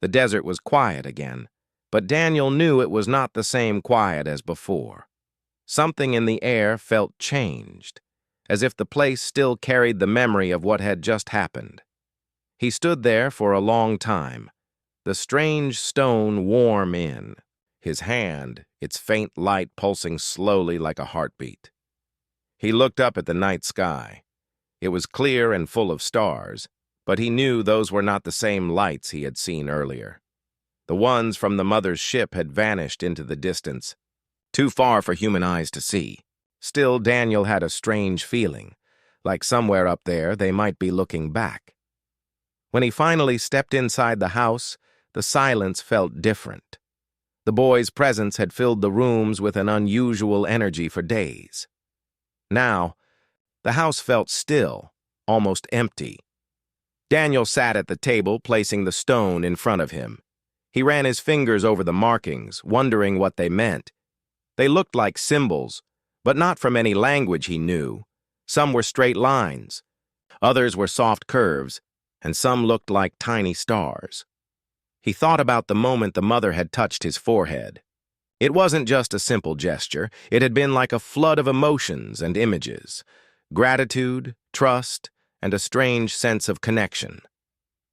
The desert was quiet again, but Daniel knew it was not the same quiet as before. Something in the air felt changed, as if the place still carried the memory of what had just happened. He stood there for a long time, the strange stone warm in, his hand, its faint light pulsing slowly like a heartbeat. He looked up at the night sky. It was clear and full of stars, but he knew those were not the same lights he had seen earlier. The ones from the mother's ship had vanished into the distance, too far for human eyes to see. Still, Daniel had a strange feeling, like somewhere up there they might be looking back. When he finally stepped inside the house, the silence felt different. The boy's presence had filled the rooms with an unusual energy for days. Now, the house felt still, almost empty. Daniel sat at the table, placing the stone in front of him. He ran his fingers over the markings, wondering what they meant. They looked like symbols, but not from any language he knew. Some were straight lines, others were soft curves, and some looked like tiny stars. He thought about the moment the mother had touched his forehead. It wasn't just a simple gesture. It had been like a flood of emotions and images, gratitude, trust, and a strange sense of connection.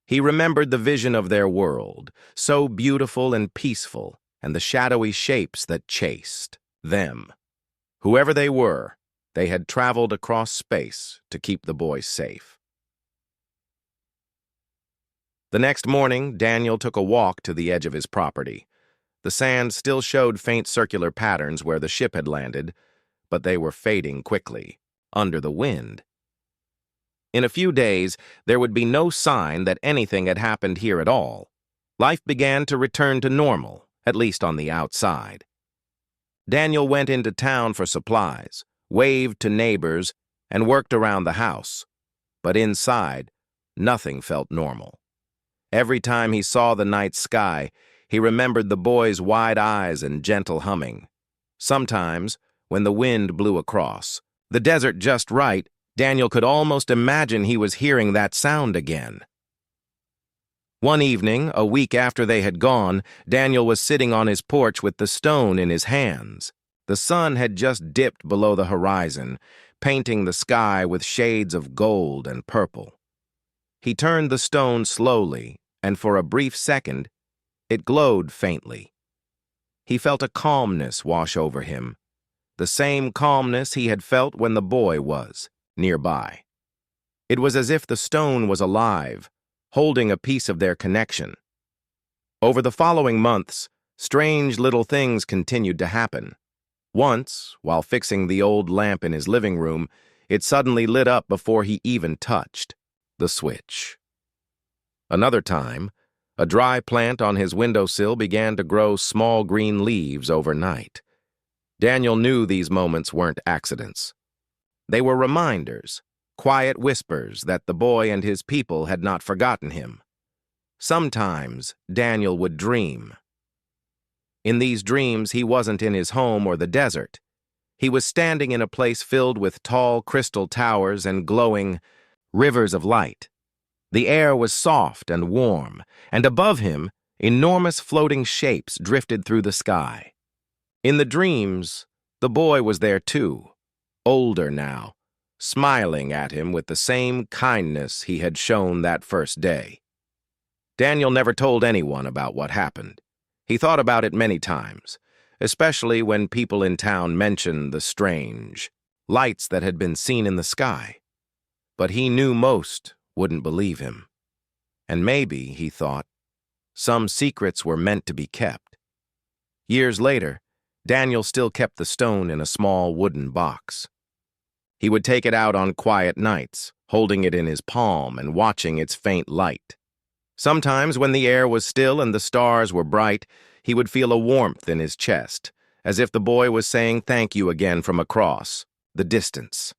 He remembered the vision of their world, so beautiful and peaceful, and the shadowy shapes that chased them. Whoever they were, they had traveled across space to keep the boy safe. The next morning, Daniel took a walk to the edge of his property. The sand still showed faint circular patterns where the ship had landed, but they were fading quickly, under the wind. In a few days, there would be no sign that anything had happened here at all. Life began to return to normal, at least on the outside. Daniel went into town for supplies, waved to neighbors, and worked around the house. But inside, nothing felt normal. Every time he saw the night sky, he remembered the boy's wide eyes and gentle humming. Sometimes, when the wind blew across, the desert just right, Daniel could almost imagine he was hearing that sound again. One evening, a week after they had gone, Daniel was sitting on his porch with the stone in his hands. The sun had just dipped below the horizon, painting the sky with shades of gold and purple. He turned the stone slowly, and for a brief second, it glowed faintly. He felt a calmness wash over him, the same calmness he had felt when the boy was nearby. It was as if the stone was alive, holding a piece of their connection. Over the following months, strange little things continued to happen. Once, while fixing the old lamp in his living room, it suddenly lit up before he even touched the switch. Another time, a dry plant on his windowsill began to grow small green leaves overnight. Daniel knew these moments weren't accidents. They were reminders, quiet whispers that the boy and his people had not forgotten him. Sometimes Daniel would dream. In these dreams, he wasn't in his home or the desert. He was standing in a place filled with tall crystal towers and glowing rivers of light. The air was soft and warm, and above him, enormous floating shapes drifted through the sky. In the dreams, the boy was there too, older now, smiling at him with the same kindness he had shown that first day. Daniel never told anyone about what happened. He thought about it many times, especially when people in town mentioned the strange lights that had been seen in the sky. But he knew most wouldn't believe him. And maybe, he thought, some secrets were meant to be kept. Years later, Daniel still kept the stone in a small wooden box. He would take it out on quiet nights, holding it in his palm and watching its faint light. Sometimes, when the air was still and the stars were bright, he would feel a warmth in his chest, as if the boy was saying thank you again from across the distance.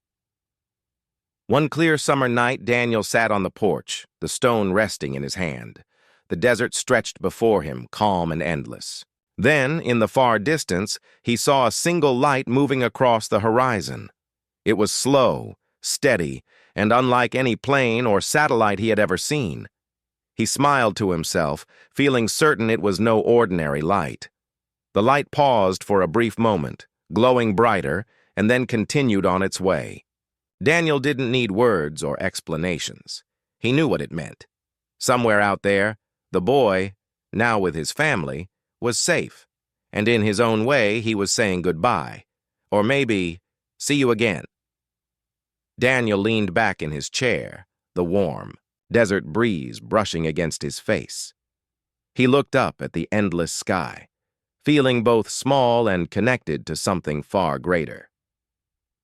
One clear summer night, Daniel sat on the porch, the stone resting in his hand. The desert stretched before him, calm and endless. Then, in the far distance, he saw a single light moving across the horizon. It was slow, steady, and unlike any plane or satellite he had ever seen. He smiled to himself, feeling certain it was no ordinary light. The light paused for a brief moment, glowing brighter, and then continued on its way. Daniel didn't need words or explanations. He knew what it meant. Somewhere out there, the boy, now with his family, was safe, and in his own way he was saying goodbye. Or maybe, see you again. Daniel leaned back in his chair, the warm, desert breeze brushing against his face. He looked up at the endless sky, feeling both small and connected to something far greater.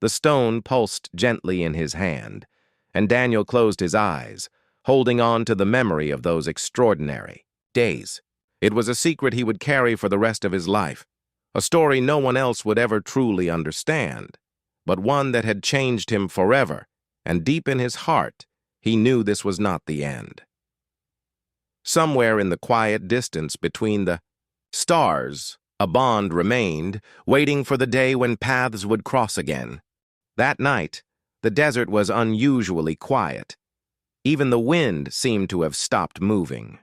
The stone pulsed gently in his hand, and Daniel closed his eyes, holding on to the memory of those extraordinary days. It was a secret he would carry for the rest of his life, a story no one else would ever truly understand, but one that had changed him forever, and deep in his heart, he knew this was not the end. Somewhere in the quiet distance between the stars, a bond remained, waiting for the day when paths would cross again. That night, the desert was unusually quiet. Even the wind seemed to have stopped moving.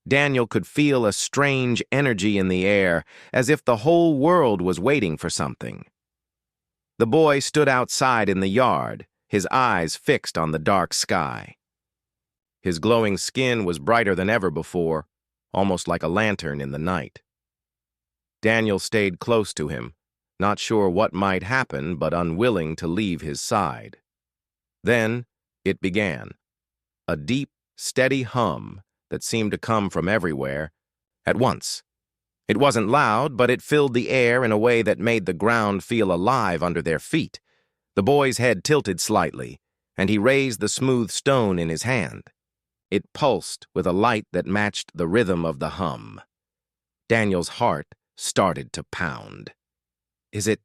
Daniel could feel a strange energy in the air, as if the whole world was waiting for something. The boy stood outside in the yard, his eyes fixed on the dark sky. His glowing skin was brighter than ever before, almost like a lantern in the night. Daniel stayed close to him, not sure what might happen but unwilling to leave his side. Then it began, a deep, steady hum that seemed to come from everywhere at once. It wasn't loud, but it filled the air in a way that made the ground feel alive under their feet. The boy's head tilted slightly, and he raised the smooth stone in his hand. It pulsed with a light that matched the rhythm of the hum. Daniel's heart started to pound. "Is it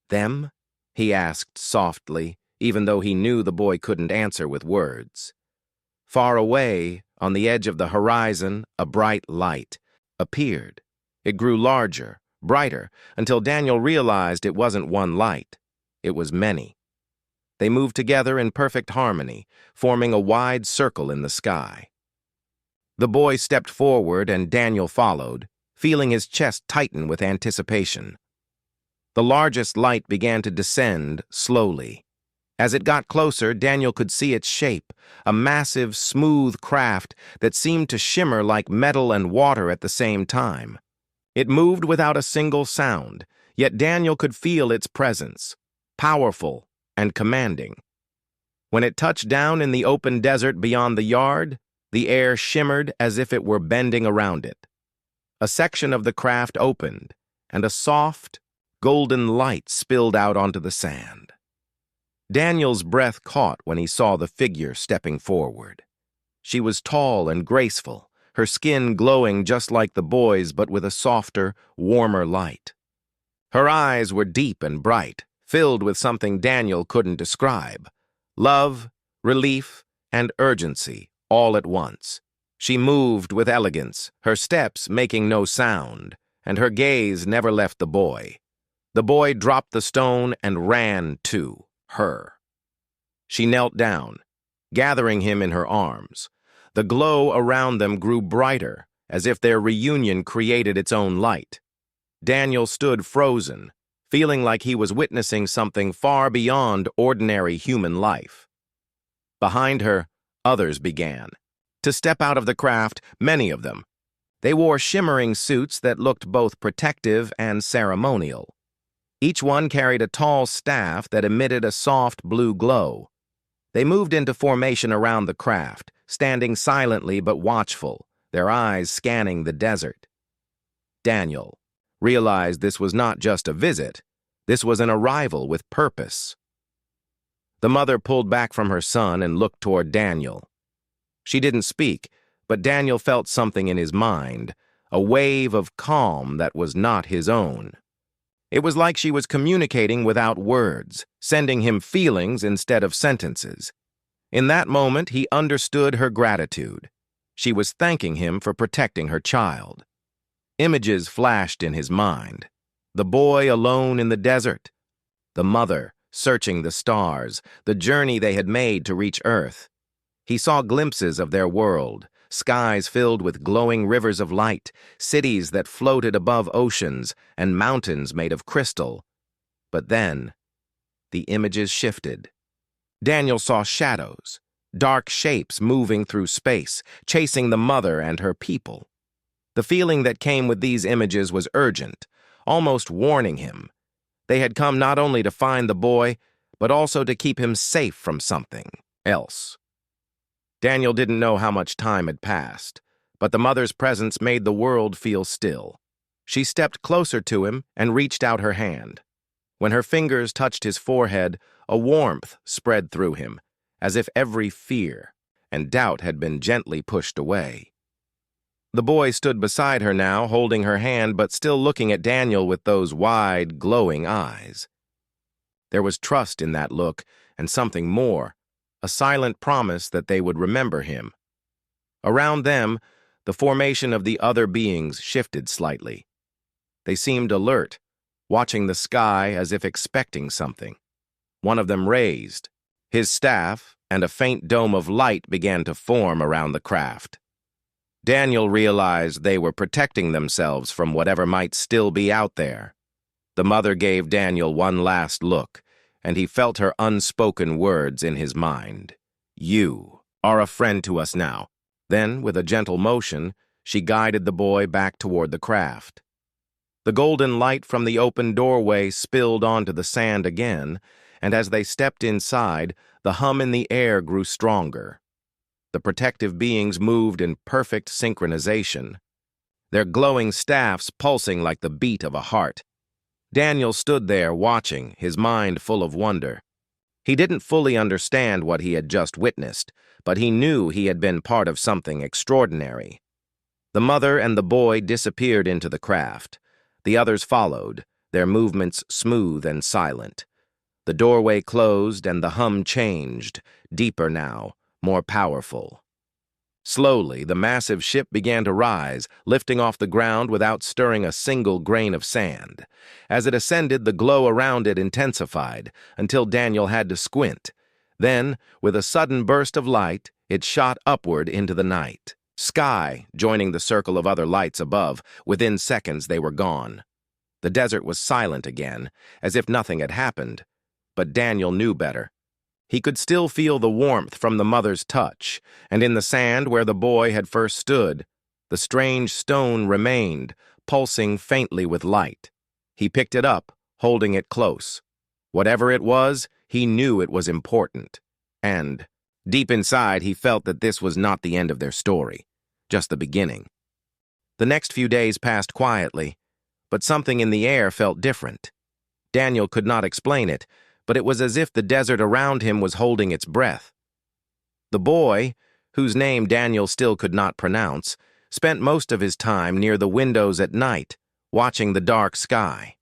them?" he asked softly, even though he knew the boy couldn't answer with words. Far away, on the edge of the horizon, a bright light appeared. It grew larger, brighter, until Daniel realized it wasn't one light. It was many. They moved together in perfect harmony, forming a wide circle in the sky. The boy stepped forward and Daniel followed, feeling his chest tighten with anticipation. The largest light began to descend slowly. As it got closer, Daniel could see its shape, a massive, smooth craft that seemed to shimmer like metal and water at the same time. It moved without a single sound, yet Daniel could feel its presence, powerful and commanding. When it touched down in the open desert beyond the yard, the air shimmered as if it were bending around it. A section of the craft opened, and a soft, golden light spilled out onto the sand. Daniel's breath caught when he saw the figure stepping forward. She was tall and graceful, her skin glowing just like the boy's but with a softer, warmer light. Her eyes were deep and bright, filled with something Daniel couldn't describe. Love, relief, and urgency, all at once. She moved with elegance, her steps making no sound, and her gaze never left the boy. The boy dropped the stone and ran to her. She knelt down, gathering him in her arms. The glow around them grew brighter, as if their reunion created its own light. Daniel stood frozen, feeling like he was witnessing something far beyond ordinary human life. Behind her, others began to step out of the craft, many of them. They wore shimmering suits that looked both protective and ceremonial. Each one carried a tall staff that emitted a soft blue glow. They moved into formation around the craft, standing silently but watchful, their eyes scanning the desert. Daniel realized this was not just a visit, this was an arrival with purpose. The mother pulled back from her son and looked toward Daniel. She didn't speak, but Daniel felt something in his mind, a wave of calm that was not his own. It was like she was communicating without words, sending him feelings instead of sentences. In that moment, he understood her gratitude. She was thanking him for protecting her child. Images flashed in his mind. The boy alone in the desert. The mother searching the stars, the journey they had made to reach Earth. He saw glimpses of their world, skies filled with glowing rivers of light, cities that floated above oceans, and mountains made of crystal. But then, the images shifted. Daniel saw shadows, dark shapes moving through space, chasing the mother and her people. The feeling that came with these images was urgent, almost warning him. They had come not only to find the boy, but also to keep him safe from something else. Daniel didn't know how much time had passed, but the mother's presence made the world feel still. She stepped closer to him and reached out her hand. When her fingers touched his forehead, a warmth spread through him, as if every fear and doubt had been gently pushed away. The boy stood beside her now, holding her hand but still looking at Daniel with those wide, glowing eyes. There was trust in that look and something more, a silent promise that they would remember him. Around them, the formation of the other beings shifted slightly. They seemed alert, watching the sky as if expecting something. One of them raised his staff, and a faint dome of light began to form around the craft. Daniel realized they were protecting themselves from whatever might still be out there. The mother gave Daniel one last look, and he felt her unspoken words in his mind. "You are a friend to us now." Then, with a gentle motion, she guided the boy back toward the craft. The golden light from the open doorway spilled onto the sand again, and as they stepped inside, the hum in the air grew stronger. The protective beings moved in perfect synchronization, their glowing staffs pulsing like the beat of a heart. Daniel stood there watching, his mind full of wonder. He didn't fully understand what he had just witnessed, but he knew he had been part of something extraordinary. The mother and the boy disappeared into the craft. The others followed, their movements smooth and silent. The doorway closed and the hum changed, deeper now, more powerful. Slowly, the massive ship began to rise, lifting off the ground without stirring a single grain of sand. As it ascended, the glow around it intensified, until Daniel had to squint. Then, with a sudden burst of light, it shot upward into the night. Sky, joining the circle of other lights above, within seconds they were gone. The desert was silent again, as if nothing had happened. But Daniel knew better. He could still feel the warmth from the mother's touch, and in the sand where the boy had first stood, the strange stone remained, pulsing faintly with light. He picked it up, holding it close. Whatever it was, he knew it was important. And, deep inside, he felt that this was not the end of their story, just the beginning. The next few days passed quietly, but something in the air felt different. Daniel could not explain it, but it was as if the desert around him was holding its breath. The boy, whose name Daniel still could not pronounce, spent most of his time near the windows at night, watching the dark sky.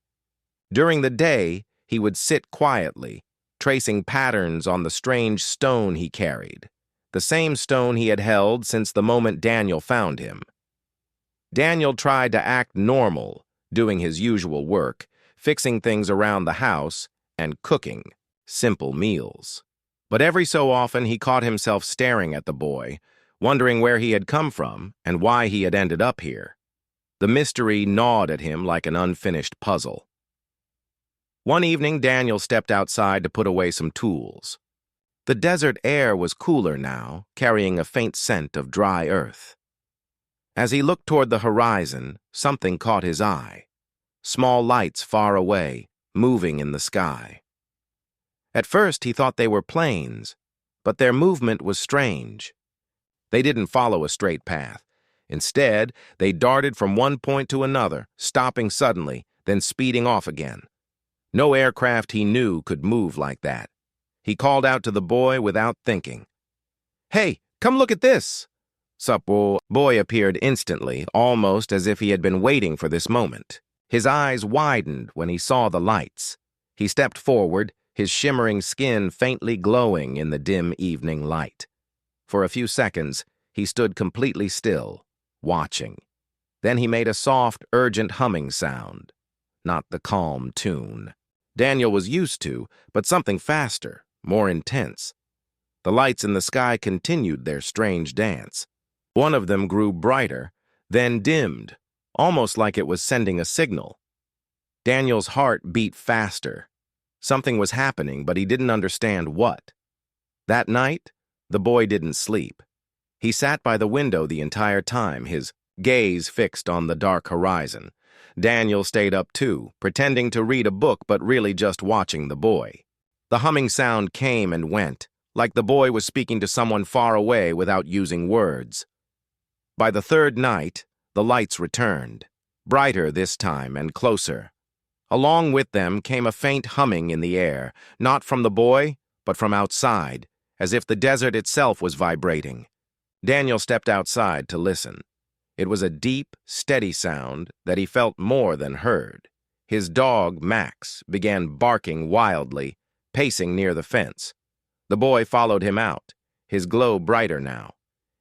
During the day, he would sit quietly, tracing patterns on the strange stone he carried, the same stone he had held since the moment Daniel found him. Daniel tried to act normal, doing his usual work, fixing things around the house, and cooking simple meals. But every so often he caught himself staring at the boy, wondering where he had come from and why he had ended up here. The mystery gnawed at him like an unfinished puzzle. One evening, Daniel stepped outside to put away some tools. The desert air was cooler now, carrying a faint scent of dry earth. As he looked toward the horizon, something caught his eye. Small lights far away, moving in the sky. At first he thought they were planes, but their movement was strange. They didn't follow a straight path. Instead, they darted from one point to another, stopping suddenly, then speeding off again. No aircraft he knew could move like that. He called out to the boy without thinking. "Hey, come look at this!" Supple boy appeared instantly, almost as if he had been waiting for this moment. His eyes widened when he saw the lights. He stepped forward, his shimmering skin faintly glowing in the dim evening light. For a few seconds, he stood completely still, watching. Then he made a soft, urgent humming sound. Not the calm tune Daniel was used to, but something faster, more intense. The lights in the sky continued their strange dance. One of them grew brighter, then dimmed, almost like it was sending a signal. Daniel's heart beat faster. Something was happening, but he didn't understand what. That night, the boy didn't sleep. He sat by the window the entire time, his gaze fixed on the dark horizon. Daniel stayed up too, pretending to read a book but really just watching the boy. The humming sound came and went, like the boy was speaking to someone far away without using words. By the third night, the lights returned, brighter this time and closer. Along with them came a faint humming in the air, not from the boy, but from outside, as if the desert itself was vibrating. Daniel stepped outside to listen. It was a deep, steady sound that he felt more than heard. His dog, Max, began barking wildly, pacing near the fence. The boy followed him out, his glow brighter now.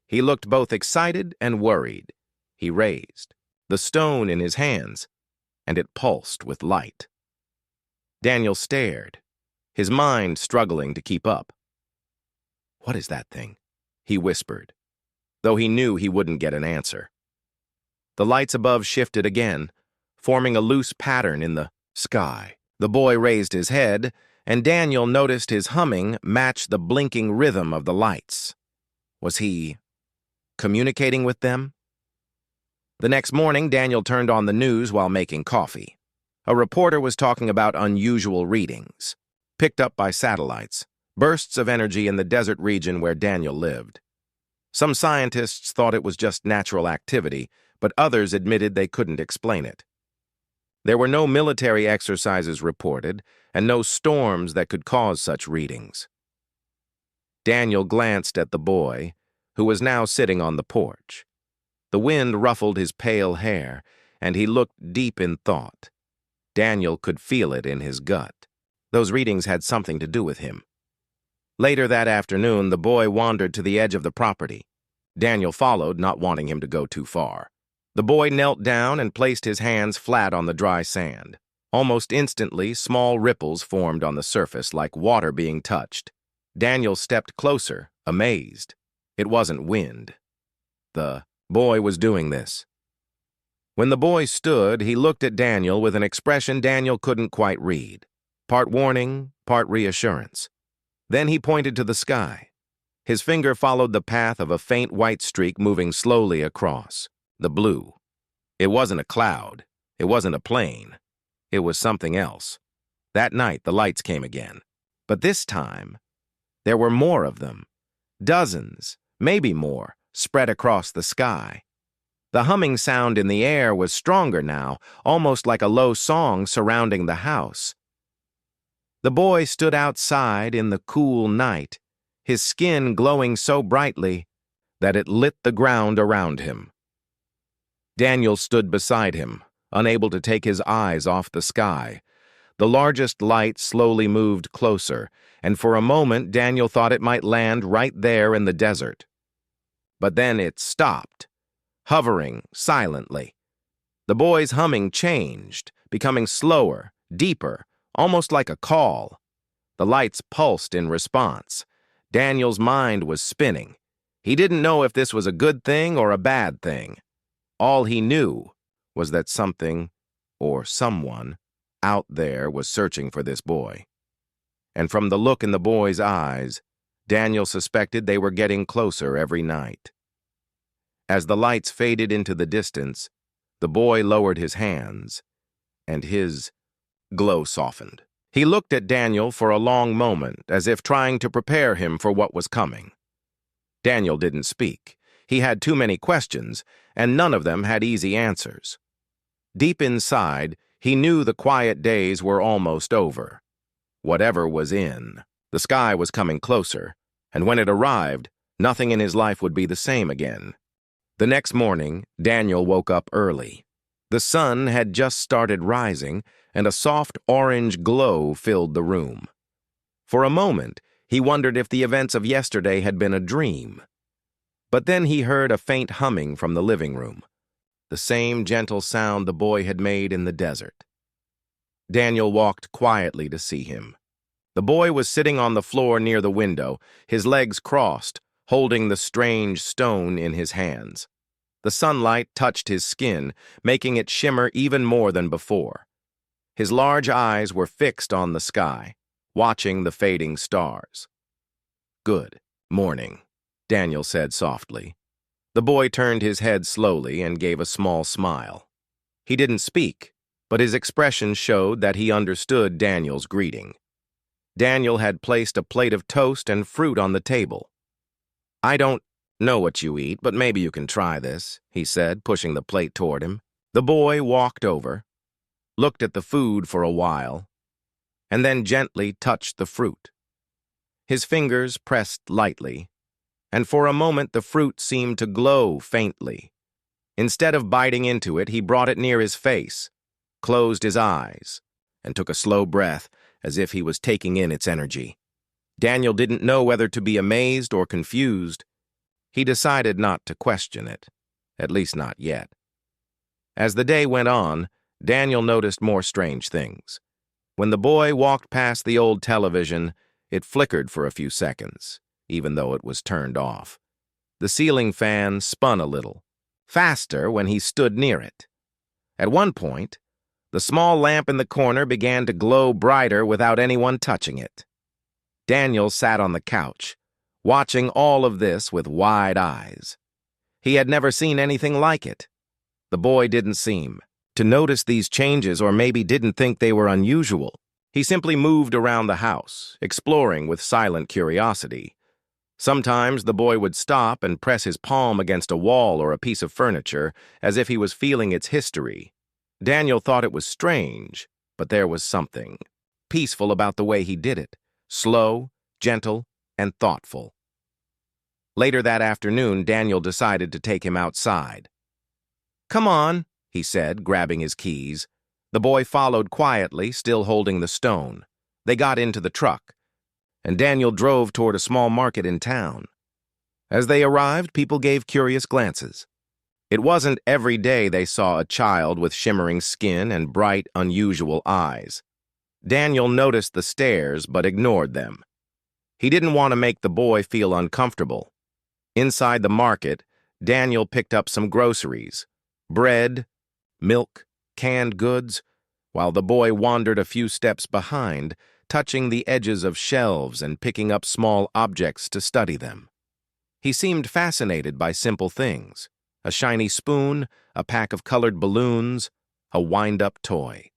He looked both excited and worried. He raised the stone in his hands, and it pulsed with light. Daniel stared, his mind struggling to keep up. "What is that thing?" he whispered, though he knew he wouldn't get an answer. The lights above shifted again, forming a loose pattern in the sky. The boy raised his head, and Daniel noticed his humming matched the blinking rhythm of the lights. Was he communicating with them? The next morning, Daniel turned on the news while making coffee. A reporter was talking about unusual readings, picked up by satellites, bursts of energy in the desert region where Daniel lived. Some scientists thought it was just natural activity, but others admitted they couldn't explain it. There were no military exercises reported, and no storms that could cause such readings. Daniel glanced at the boy, who was now sitting on the porch. The wind ruffled his pale hair, and he looked deep in thought. Daniel could feel it in his gut. Those readings had something to do with him. Later that afternoon, the boy wandered to the edge of the property. Daniel followed, not wanting him to go too far. The boy knelt down and placed his hands flat on the dry sand. Almost instantly, small ripples formed on the surface like water being touched. Daniel stepped closer, amazed. It wasn't wind. The boy was doing this. When the boy stood, he looked at Daniel with an expression Daniel couldn't quite read. Part warning, part reassurance. Then he pointed to the sky. His finger followed the path of a faint white streak moving slowly across. The blue. It wasn't a cloud. It wasn't a plane. It was something else. That night, the lights came again. But this time, there were more of them. Dozens, maybe more, spread across the sky. The humming sound in the air was stronger now, almost like a low song surrounding the house. The boy stood outside in the cool night, his skin glowing so brightly that it lit the ground around him. Daniel stood beside him, unable to take his eyes off the sky. The largest light slowly moved closer, and for a moment Daniel thought it might land right there in the desert. But then it stopped, hovering silently. The boy's humming changed, becoming slower, deeper, almost like a call. The lights pulsed in response. Daniel's mind was spinning. He didn't know if this was a good thing or a bad thing. All he knew was that something, or someone, out there was searching for this boy. And from the look in the boy's eyes, Daniel suspected they were getting closer every night. As the lights faded into the distance, the boy lowered his hands, and his glow softened. He looked at Daniel for a long moment, as if trying to prepare him for what was coming. Daniel didn't speak. He had too many questions, and none of them had easy answers. Deep inside, he knew the quiet days were almost over. Whatever was in, the sky was coming closer, and when it arrived, nothing in his life would be the same again. The next morning, Daniel woke up early. The sun had just started rising, and a soft orange glow filled the room. For a moment, he wondered if the events of yesterday had been a dream. But then he heard a faint humming from the living room, the same gentle sound the boy had made in the desert. Daniel walked quietly to see him. The boy was sitting on the floor near the window, his legs crossed, holding the strange stone in his hands. The sunlight touched his skin, making it shimmer even more than before. His large eyes were fixed on the sky, watching the fading stars. "Good morning," Daniel said softly. The boy turned his head slowly and gave a small smile. He didn't speak, but his expression showed that he understood Daniel's greeting. Daniel had placed a plate of toast and fruit on the table. "I don't know what you eat, but maybe you can try this," he said, pushing the plate toward him. The boy walked over, looked at the food for a while, and then gently touched the fruit. His fingers pressed lightly, and for a moment the fruit seemed to glow faintly. Instead of biting into it, he brought it near his face, closed his eyes, and took a slow breath as if he was taking in its energy. Daniel didn't know whether to be amazed or confused. He decided not to question it, at least not yet. As the day went on, Daniel noticed more strange things. When the boy walked past the old television, it flickered for a few seconds, even though it was turned off. The ceiling fan spun a little, faster when he stood near it. At one point, the small lamp in the corner began to glow brighter without anyone touching it. Daniel sat on the couch, watching all of this with wide eyes. He had never seen anything like it. The boy didn't seem to notice these changes, or maybe didn't think they were unusual. He simply moved around the house, exploring with silent curiosity. Sometimes the boy would stop and press his palm against a wall or a piece of furniture, as if he was feeling its history. Daniel thought it was strange, but there was something peaceful about the way he did it, slow, gentle, and thoughtful. Later that afternoon, Daniel decided to take him outside. "Come on," he said, grabbing his keys. The boy followed quietly, still holding the stone. They got into the truck, and Daniel drove toward a small market in town. As they arrived, people gave curious glances. It wasn't every day they saw a child with shimmering skin and bright, unusual eyes. Daniel noticed the stares but ignored them. He didn't want to make the boy feel uncomfortable. Inside the market, Daniel picked up some groceries, bread, milk, canned goods, while the boy wandered a few steps behind, touching the edges of shelves and picking up small objects to study them. He seemed fascinated by simple things: a shiny spoon, a pack of colored balloons, a wind-up toy.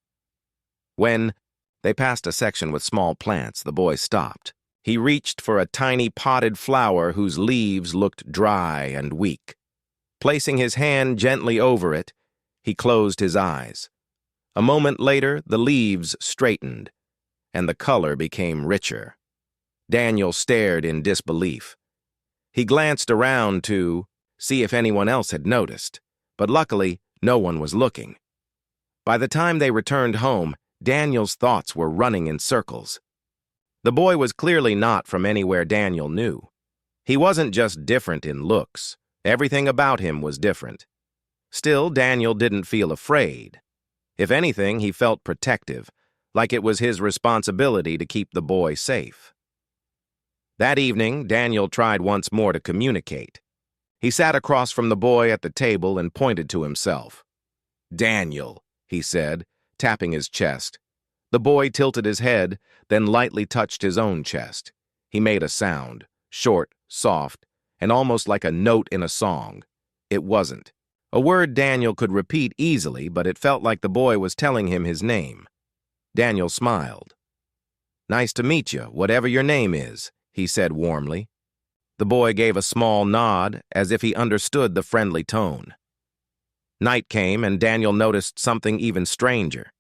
When they passed a section with small plants, the boy stopped. He reached for a tiny potted flower whose leaves looked dry and weak. Placing his hand gently over it, he closed his eyes. A moment later, the leaves straightened, and the color became richer. Daniel stared in disbelief. He glanced around to see if anyone else had noticed, but luckily, no one was looking. By the time they returned home, Daniel's thoughts were running in circles. The boy was clearly not from anywhere Daniel knew. He wasn't just different in looks. Everything about him was different. Still, Daniel didn't feel afraid. If anything, he felt protective, like it was his responsibility to keep the boy safe. That evening, Daniel tried once more to communicate. He sat across from the boy at the table and pointed to himself. "Daniel," he said, tapping his chest. The boy tilted his head, then lightly touched his own chest. He made a sound, short, soft, and almost like a note in a song. It wasn't a word Daniel could repeat easily, but it felt like the boy was telling him his name. Daniel smiled. "Nice to meet you, whatever your name is," he said warmly. The boy gave a small nod, as if he understood the friendly tone. Night came, and Daniel noticed something even stranger.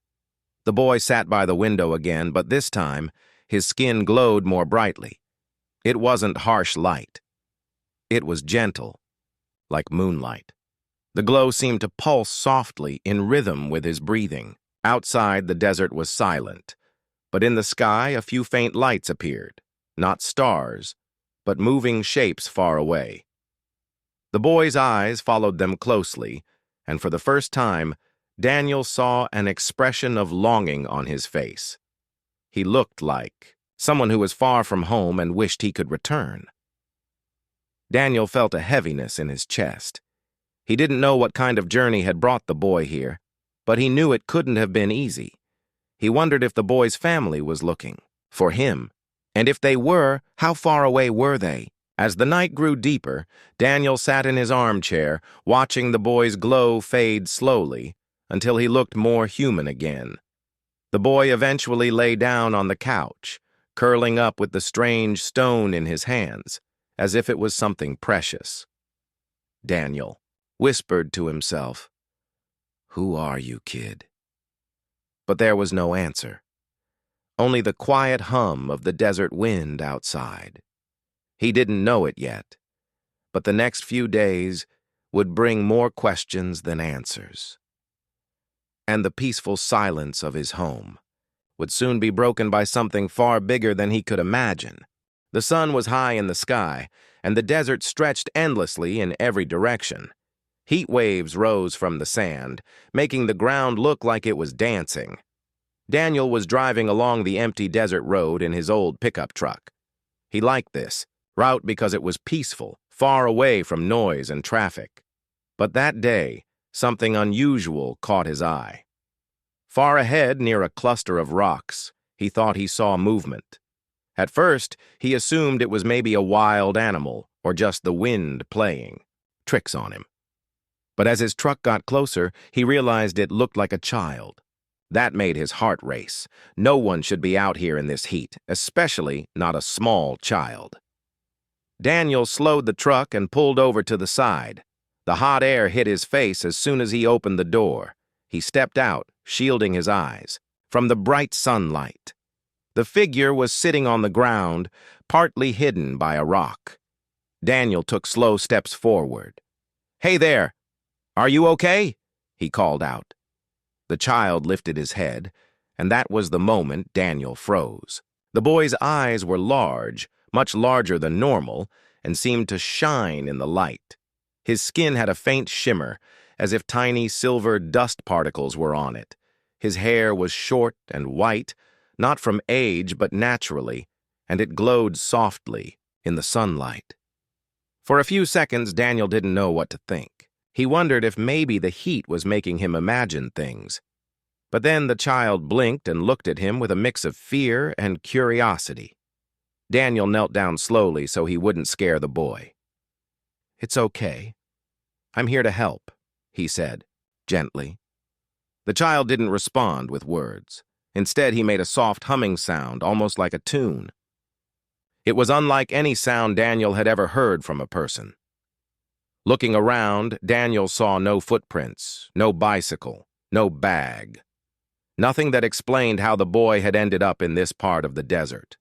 The boy sat by the window again, but this time, his skin glowed more brightly. It wasn't harsh light. It was gentle, like moonlight. The glow seemed to pulse softly, in rhythm with his breathing. Outside, the desert was silent, but in the sky, a few faint lights appeared. Not stars, but moving shapes far away. The boy's eyes followed them closely, and for the first time, Daniel saw an expression of longing on his face. He looked like someone who was far from home and wished he could return. Daniel felt a heaviness in his chest. He didn't know what kind of journey had brought the boy here, but he knew it couldn't have been easy. He wondered if the boy's family was looking for him, and if they were, how far away were they? As the night grew deeper, Daniel sat in his armchair, watching the boy's glow fade slowly until he looked more human again. The boy eventually lay down on the couch, curling up with the strange stone in his hands, as if it was something precious. Daniel whispered to himself, "Who are you, kid?" But there was no answer, only the quiet hum of the desert wind outside. He didn't know it yet, but the next few days would bring more questions than answers. And the peaceful silence of his home would soon be broken by something far bigger than he could imagine. The sun was high in the sky, and the desert stretched endlessly in every direction. Heat waves rose from the sand, making the ground look like it was dancing. Daniel was driving along the empty desert road in his old pickup truck. He liked this route because it was peaceful, far away from noise and traffic. But that day, something unusual caught his eye. Far ahead, near a cluster of rocks, he thought he saw movement. At first, he assumed it was maybe a wild animal or just the wind playing tricks on him. But as his truck got closer, he realized it looked like a child. That made his heart race. No one should be out here in this heat, especially not a small child. Daniel slowed the truck and pulled over to the side. The hot air hit his face as soon as he opened the door. He stepped out, shielding his eyes from the bright sunlight. The figure was sitting on the ground, partly hidden by a rock. Daniel took slow steps forward. "Hey there! Are you okay?" he called out. The child lifted his head, and that was the moment Daniel froze. The boy's eyes were large, much larger than normal, and seemed to shine in the light. His skin had a faint shimmer, as if tiny silver dust particles were on it. His hair was short and white, not from age but naturally, and it glowed softly in the sunlight. For a few seconds, Daniel didn't know what to think. He wondered if maybe the heat was making him imagine things. But then the child blinked and looked at him with a mix of fear and curiosity. Daniel knelt down slowly so he wouldn't scare the boy. "It's okay. I'm here to help," he said, gently. The child didn't respond with words. Instead, he made a soft humming sound, almost like a tune. It was unlike any sound Daniel had ever heard from a person. Looking around, Daniel saw no footprints, no bicycle, no bag. Nothing that explained how the boy had ended up in this part of the desert.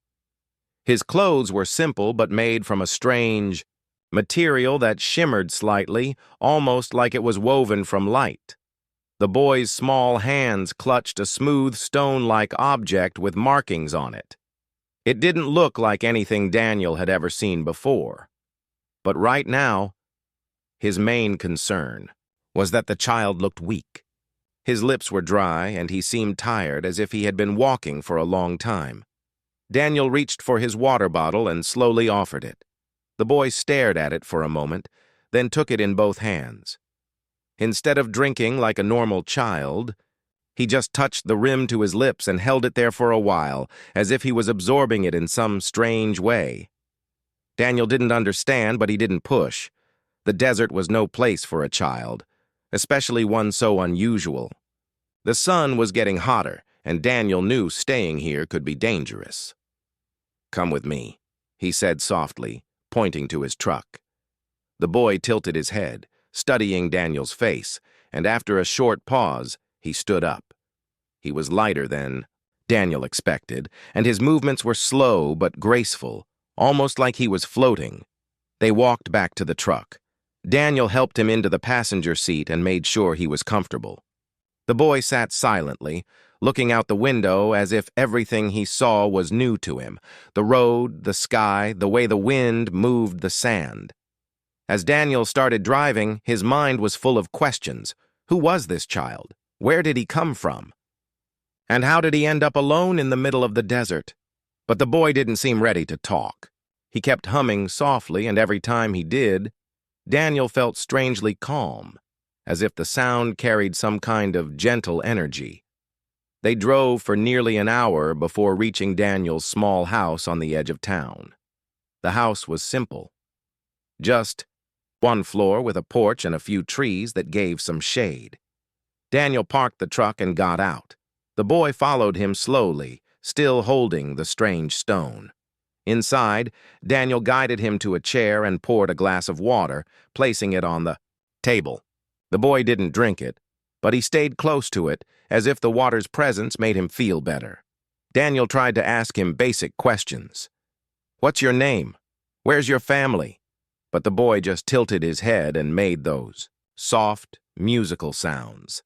His clothes were simple but made from a strange material that shimmered slightly, almost like it was woven from light. The boy's small hands clutched a smooth stone-like object with markings on it. It didn't look like anything Daniel had ever seen before. But right now, his main concern was that the child looked weak. His lips were dry, and he seemed tired, as if he had been walking for a long time. Daniel reached for his water bottle and slowly offered it. The boy stared at it for a moment, then took it in both hands. Instead of drinking like a normal child, he just touched the rim to his lips and held it there for a while, as if he was absorbing it in some strange way. Daniel didn't understand, but he didn't push. The desert was no place for a child, especially one so unusual. The sun was getting hotter, and Daniel knew staying here could be dangerous. "Come with me," he said softly, pointing to his truck. The boy tilted his head, studying Daniel's face, and after a short pause, he stood up. He was lighter than Daniel expected, and his movements were slow but graceful, almost like he was floating. They walked back to the truck. Daniel helped him into the passenger seat and made sure he was comfortable. The boy sat silently, looking out the window as if everything he saw was new to him. The road, the sky, the way the wind moved the sand. As Daniel started driving, his mind was full of questions. Who was this child? Where did he come from? And how did he end up alone in the middle of the desert? But the boy didn't seem ready to talk. He kept humming softly, and every time he did, Daniel felt strangely calm, as if the sound carried some kind of gentle energy. They drove for nearly an hour before reaching Daniel's small house on the edge of town. The house was simple. Just one floor with a porch and a few trees that gave some shade. Daniel parked the truck and got out. The boy followed him slowly, still holding the strange stone. Inside, Daniel guided him to a chair and poured a glass of water, placing it on the table. The boy didn't drink it, but he stayed close to it, as if the water's presence made him feel better. Daniel tried to ask him basic questions. "What's your name? Where's your family?" But the boy just tilted his head and made those soft, musical sounds.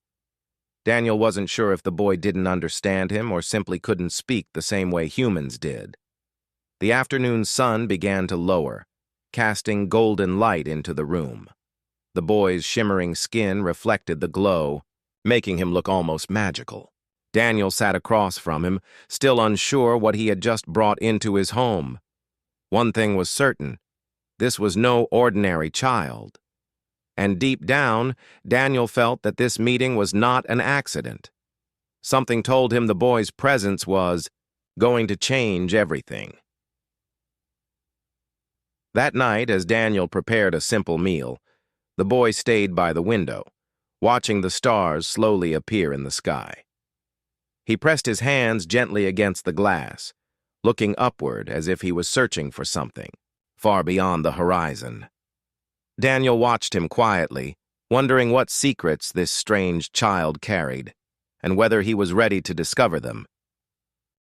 Daniel wasn't sure if the boy didn't understand him or simply couldn't speak the same way humans did. The afternoon sun began to lower, casting golden light into the room. The boy's shimmering skin reflected the glow, making him look almost magical. Daniel sat across from him, still unsure what he had just brought into his home. One thing was certain: this was no ordinary child. And deep down, Daniel felt that this meeting was not an accident. Something told him the boy's presence was going to change everything. That night, as Daniel prepared a simple meal, the boy stayed by the window, watching the stars slowly appear in the sky. He pressed his hands gently against the glass, looking upward as if he was searching for something, far beyond the horizon. Daniel watched him quietly, wondering what secrets this strange child carried, and whether he was ready to discover them.